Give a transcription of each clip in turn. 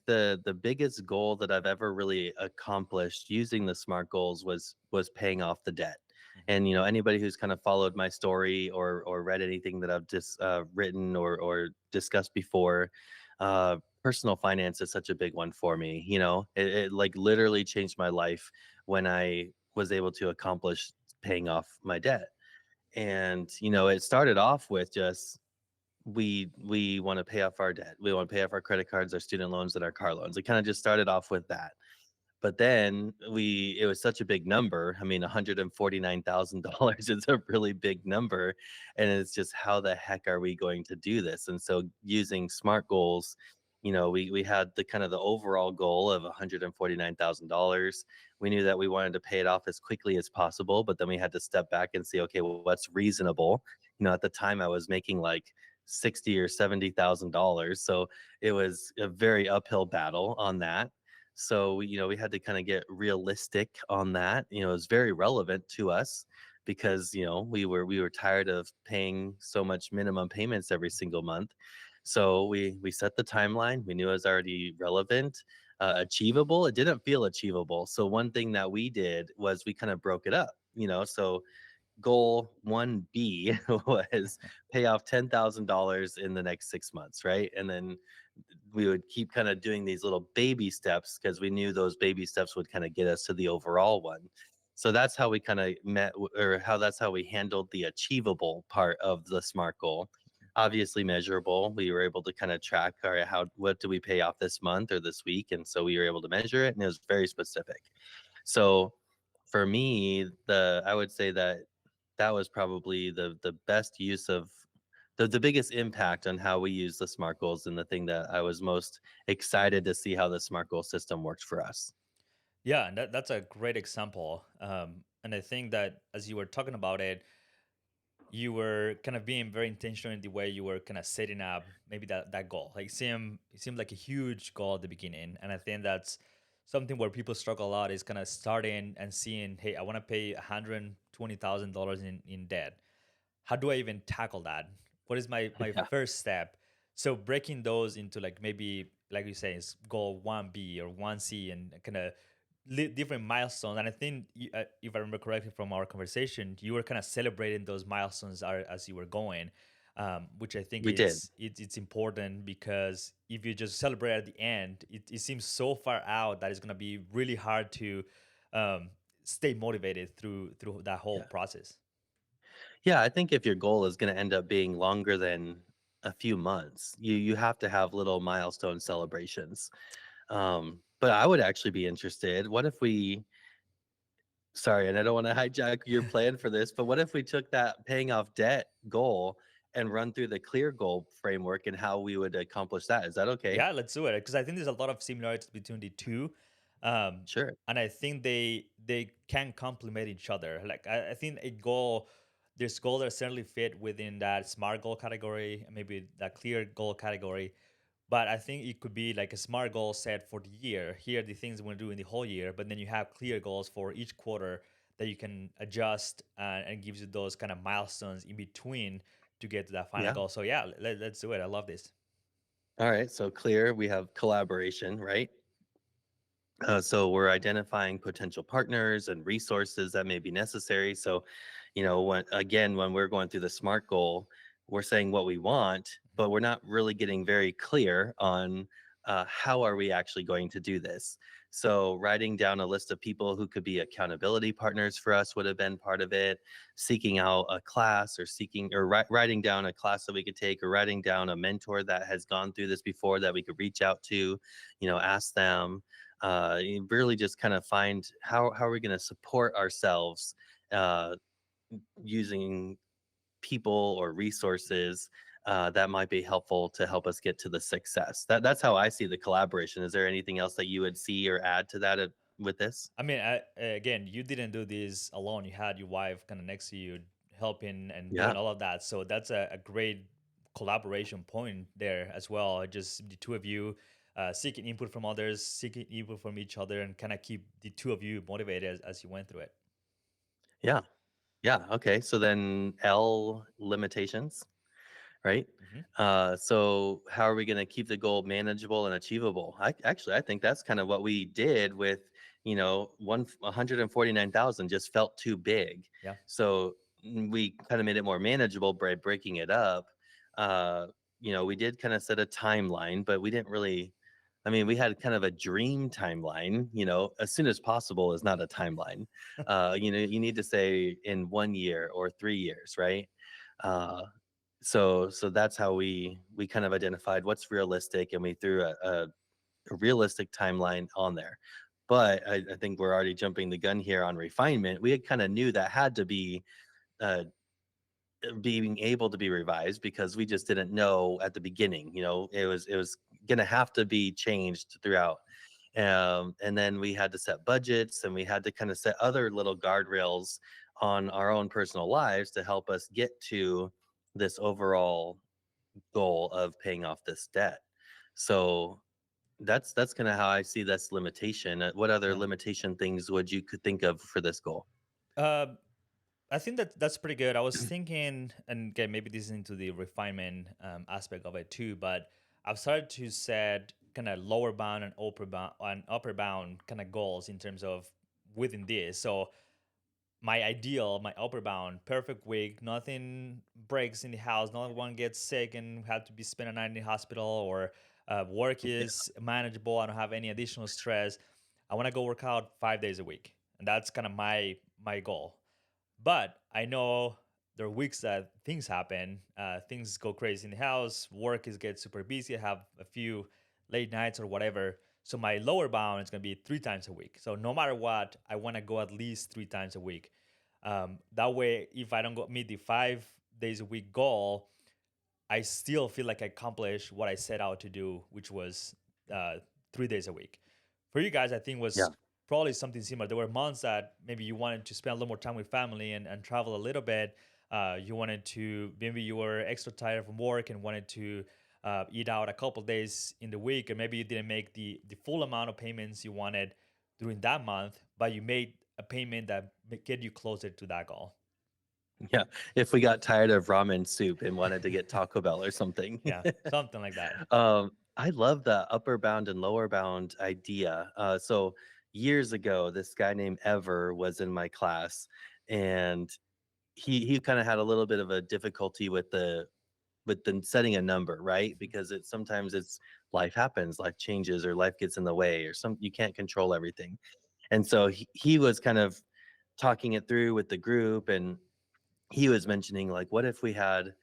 the biggest goal that I've ever really accomplished using the SMART goals was paying off the debt. And anybody who's kind of followed my story or read anything that I've just written or discussed before, personal finance is such a big one for me. It like literally changed my life when I was able to accomplish paying off my debt. And it started off with just we want to pay off our debt. We want to pay off our credit cards, our student loans, and our car loans. It kind of just started off with that. But then it was such a big number. I mean, $149,000 is a really big number. And it's just, how the heck are we going to do this? And so using SMART goals, we had the kind of the overall goal of $149,000. We knew that we wanted to pay it off as quickly as possible, but then we had to step back and see, okay, well, what's reasonable? At the time I was making like $60,000 or $70,000. So it was a very uphill battle on that. So we had to kind of get realistic on that. It was very relevant to us because we were tired of paying so much minimum payments every single month. So we set the timeline. We knew it was already relevant, achievable. It didn't feel achievable. So one thing that we did was we kind of broke it up. So goal 1B was pay off $10,000 in the next 6 months, right? And then we would keep kind of doing these little baby steps because we knew those baby steps would kind of get us to the overall one. So that's how we kind of that's how we handled the achievable part of the SMART goal. Obviously measurable. We were able to kind of track, all right, what do we pay off this month or this week? And so we were able to measure it, and it was very specific. So for me, I would say that was probably the best use of the biggest impact on how we use the SMART goals, and the thing that I was most excited to see how the SMART goal system worked for us. Yeah, and that's a great example. And I think that as you were talking about it, you were kind of being very intentional in the way you were kind of setting up maybe that goal. Like it seemed like a huge goal at the beginning, and I think that's something where people struggle a lot is kind of starting and seeing, hey, I want to pay $120,000 in debt. How do I even tackle that? What is my Yeah. first step? So breaking those into like maybe like you say is goal 1B or 1C and kind of different milestones. And I think if I remember correctly from our conversation, you were kind of celebrating those milestones as you were going, which I think We did. it's important because if you just celebrate at the end, it seems so far out that it's going to be really hard to um, stay motivated through that whole Yeah. process. Yeah, I think if your goal is going to end up being longer than a few months, you have to have little milestone celebrations. But I would actually be interested. What if we Sorry, and I don't want to hijack your plan for this, but what if we took that paying off debt goal and run through the clear goal framework and how we would accomplish that? Is that okay? Yeah, let's do it because I think there's a lot of similarities between the two, um, Sure. and I think they can complement each other. Like I think there's goals that certainly fit within that smart goal category, and maybe that clear goal category. But I think it could be like a smart goal set for the year. Here are the things we want to do in the whole year, but then you have clear goals for each quarter that you can adjust and gives you those kind of milestones in between to get to that final Yeah. goal. So yeah, let's do it. I love this. All right. So clear, we have collaboration, right? So we're identifying potential partners and resources that may be necessary. So, when we're going through the SMART goal, we're saying what we want, but we're not really getting very clear on how are we actually going to do this. So writing down a list of people who could be accountability partners for us would have been part of it. Seeking out a class or writing down a class that we could take, or writing down a mentor that has gone through this before that we could reach out to, ask them. You really just kind of find how are we going to support ourselves uh, using people or resources that might be helpful to help us get to the success. That's how I see the collaboration. Is there anything else that you would see or add to that with this? I mean, again, you didn't do this alone. You had your wife kind of next to you, helping and doing Yeah, all of that. So that's a great collaboration point there as well. Just the two of you seeking input from others, seeking input from each other, and kind of keep the two of you motivated as you went through it. yeah, yeah. Okay, so then L, limitations. right? Hmm. So how are we going to keep the goal manageable and achievable? I think that's kind of what we did with, 149,000 just felt too big. Yeah. So we kind of made it more manageable by breaking it up. Uh, we did kind of set a timeline, but we didn't really. I mean, we had kind of a dream timeline. As soon as possible is not a timeline. You need to say in 1 year or 3 years, right? Uh, so that's how we kind of identified what's realistic, and we threw a realistic timeline on there. But I think we're already jumping the gun here on refinement. We kind of knew that had to be uh, being able to be revised, because we just didn't know at the beginning. It was going to have to be changed throughout. And then we had to set budgets, and we had to kind of set other little guardrails on our own personal lives to help us get to this overall goal of paying off this debt. So that's kind of how I see this limitation. What other Yeah. limitation things would you could think of for this goal? Uh, I think that that's pretty good. I was thinking, and again, maybe this is into the refinement aspect of it too, but I've started to set kind of lower bound and upper bound kind of goals in terms of within this. So my ideal, my upper bound, perfect week, nothing breaks in the house, no one gets sick and have to be spend a night in the hospital, or work Yeah, is manageable. I don't have any additional stress. I want to go work out 5 days a week, and that's kind of my goal. But I know there are weeks that things happen, things go crazy in the house, work is get super busy, I have a few late nights or whatever. So my lower bound is going to be 3 times a week. So no matter what, I want to go at least 3 times a week. That way, if I don't go meet the 5 days a week goal, I still feel like I accomplished what I set out to do, which was uh, 3 days a week. For you guys, I think yeah, was probably something similar. There were months that maybe you wanted to spend a little more time with family and travel a little bit. You wanted to, maybe you were extra tired from work and wanted to eat out a couple days in the week, and maybe you didn't make the full amount of payments you wanted during that month, but you made a payment that get you closer to that goal. yeah. If we got tired of ramen soup and wanted to get Taco Bell or something. Yeah, something like that. I love the upper bound and lower bound idea. So years ago, this guy named Ever was in my class, and he kind of had a little bit of a difficulty with the setting a number, right? Mhm. Because sometimes it's life happens, life changes, or life gets in the way, or you can't control everything. And so he was kind of talking it through with the group, and he was mentioning, like, what if we had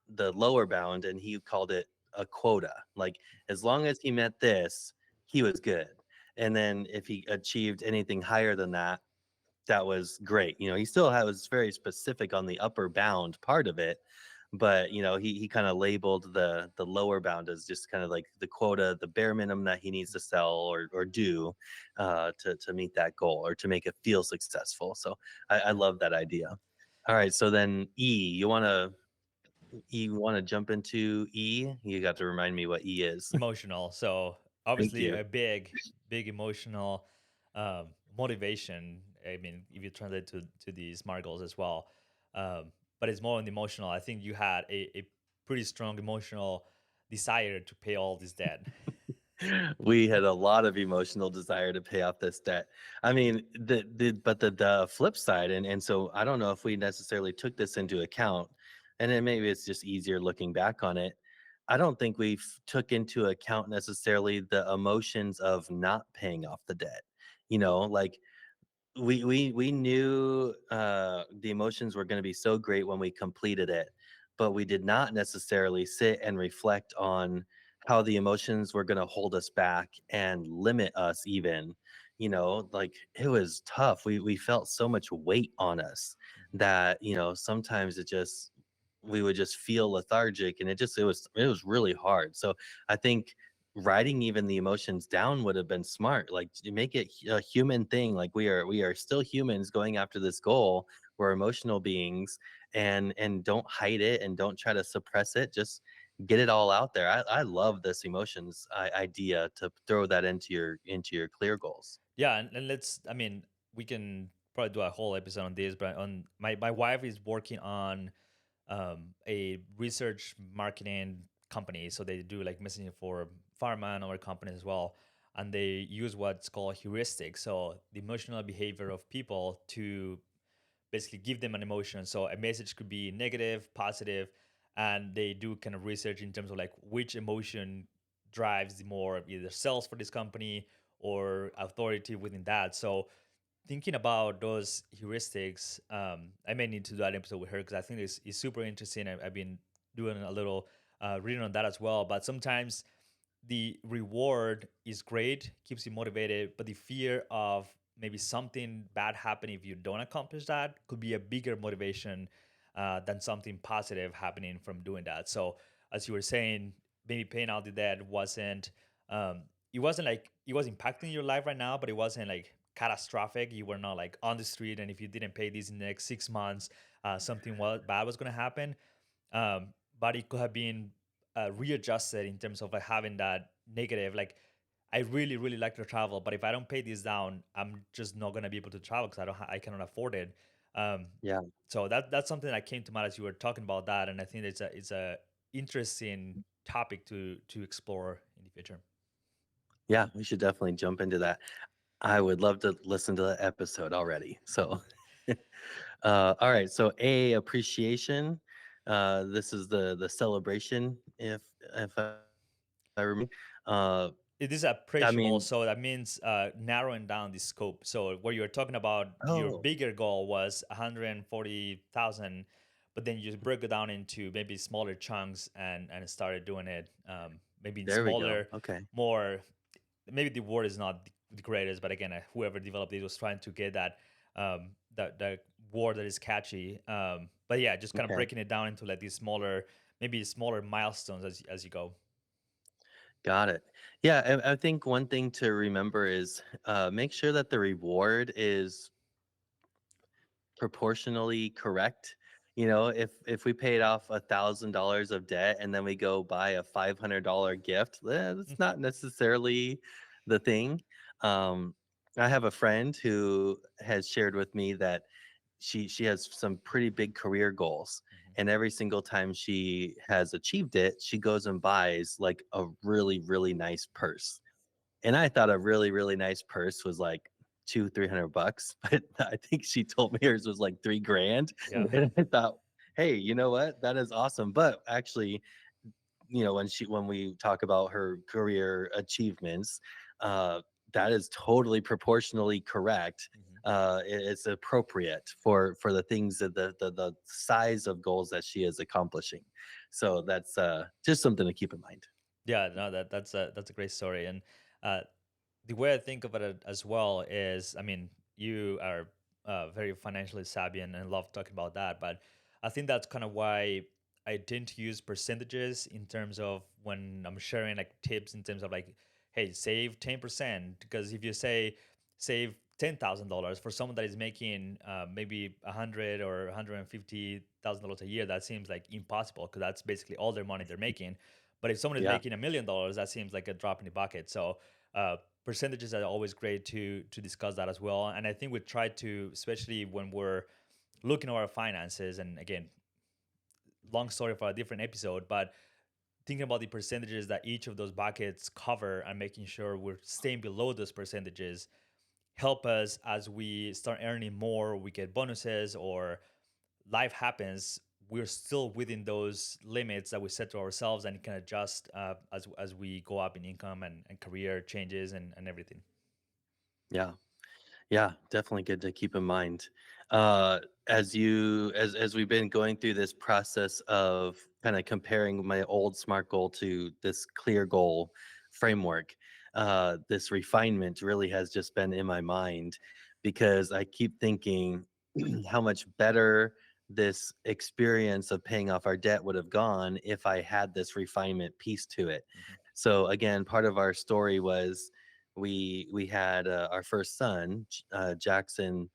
the lower bound, and he called it a quota. Like, as long as he met this, he was good. And then if he achieved anything higher than that, that was great. He still was very specific on the upper bound part of it, but he kind of labeled the lower bound as just kind of like the quota, the bare minimum that he needs to sell or do to meet that goal, or to make it feel successful. So I Yeah. love that idea. All right, so then you want to jump into E? You got to remind me what E is. Emotional. So Thank obviously you. a big emotional motivation. I mean, if you translate to the smart goals as well, but it's more on the emotional. I think you had a pretty strong emotional desire to pay all this debt. We had a lot of emotional desire to pay off this debt. I mean, but the flip side, and so I don't know if we necessarily took this into account, and then maybe it's just easier looking back on it. I don't think we took into account necessarily the emotions of not paying off the debt. Like, we knew the emotions were going to be so great when we completed it, but we did not necessarily sit and reflect on how the emotions were going to hold us back and limit us even. Like, it was tough. We felt so much weight on us Mhm. that sometimes we would just feel lethargic, and it was really hard. So I think writing even the emotions down would have been smart. Like, to make it a human thing. Like, we are still humans going after this goal. We're emotional beings, and don't hide it, and don't try to suppress it. Just get it all out there. I love this emotions idea, to throw that into your clear goals. Yeah, and let's. I mean, we can probably do a whole episode on this, but on my wife is working on a research marketing company. So they do like messaging for pharma and other companies as well. And they use what's called heuristics. So the emotional behavior of people to basically give them an emotion. So a message could be negative, positive, and they do kind of research in terms of like which emotion drives the more either sales for this company or authority within that. So thinking about those heuristics, I may need to do that episode with her because I think it's super interesting. I've been doing a little reading on that as well. But sometimes the reward is great, keeps you motivated, but the fear of maybe something bad happening if you don't accomplish that could be a bigger motivation than something positive happening from doing that. So, as you were saying, maybe paying out the debt um, it wasn't like it was impacting your life right now, but it wasn't like catastrophic. You were not like on the street, and if you didn't pay this in the next 6 months, something bad was going to happen. But it could have been readjusted in terms of like having that negative. Like, I really, really like to travel, but if I don't pay this down, I'm just not gonna be able to travel because I cannot afford it. Um, Yeah. so that's something that came to mind as you were talking about that, and I think it's a interesting topic to explore in the future. Yeah, we should definitely jump into that. I would love to listen to the episode already. So, all right. So, appreciation. This is the celebration. If I remember, uh, It is I appreciable, mean, so that means narrowing down the scope. So what you were talking about, your oh, bigger goal was 140,000, but then you broke it down into maybe smaller chunks and started doing it maybe in there we go. smaller, Okay, more. Maybe the word is not the greatest, but again, whoever developed it was trying to get that word that is catchy. But yeah, just kind of okay, breaking it down into like these smaller, maybe smaller milestones as you go. got it. Yeah, I think one thing to remember is make sure that the reward is proportionally correct. You know, if we paid off $1,000 of debt and then we go buy a $500 gift, that's not necessarily the thing. Um, I have a friend who has shared with me that she has some pretty big career goals, Mhm. and every single time she has achieved it, she goes and buys like a really nice purse. And I thought a really nice purse was like 200-300 bucks, but I think she told me hers was like 3 grand. Yeah. And I thought, hey, you know what? That is awesome. But actually, when we talk about her career achievements, uh, that is totally proportionally correct. Mhm. It's appropriate for the things that the size of goals that she is accomplishing. So that's just something to keep in mind. Yeah, no, that's a great story, and uh, the way I think of it as well is, I mean, you are very financially savvy and love talking about that, but I think that's kind of why I didn't use percentages in terms of when I'm sharing like tips in terms of like, hey, save 10%, because if you say save $10,000 for someone that is making maybe 100 or $150,000 a year, that seems like impossible because that's basically all their money they're making. But if someone is Yeah. making $1 million, that seems like a drop in the bucket. So percentages are always great to discuss that as well. And I think we try to, especially when we're looking at our finances, and again, long story for a different episode, but thinking about the percentages that each of those buckets cover and making sure we're staying below those percentages help us as we start earning more, we get bonuses or life happens, we're still within those limits that we set to ourselves and can adjust as we go up in income and career changes and everything. Yeah. Yeah, definitely good to keep in mind. As we've been going through this process of kind of comparing my old SMART goal to this clear goal framework, this refinement really has just been in my mind because I keep thinking how much better this experience of paying off our debt would have gone if I had this refinement piece to it. Mhm. So again, part of our story was we had our first son, Jackson,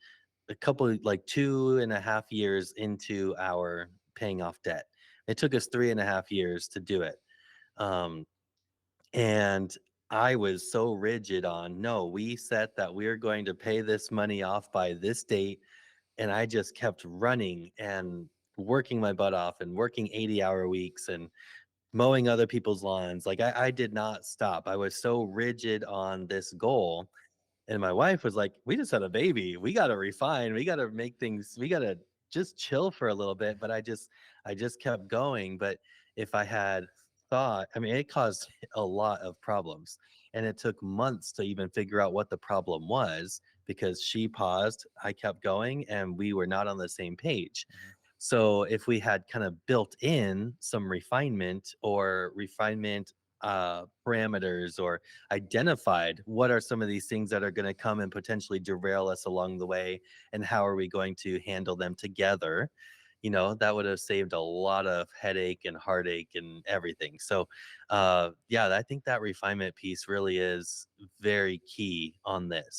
a couple like 2.5 years into our paying off debt. It took us 3.5 years to do it. Um, and I was so rigid on no, we set that we're going to pay this money off by this date, and I just kept running and working my butt off and working 80-hour weeks and mowing other people's lawns. Like I did not stop. I was so rigid on this goal. And my wife was like, "We just had a baby. We got to refine. We got to make things. We got to just chill for a little bit." But I just kept going. But if I had thought, I mean, it caused a lot of problems, and it took months to even figure out what the problem was because she paused, I kept going, and we were not on the same page. Mhm. So if we had kind of built in some refinement parameters, or identified what are some of these things that are going to come and potentially derail us along the way, and how are we going to handle them together, that would have saved a lot of headache and heartache and everything. So yeah, I think that refinement piece really is very key on this.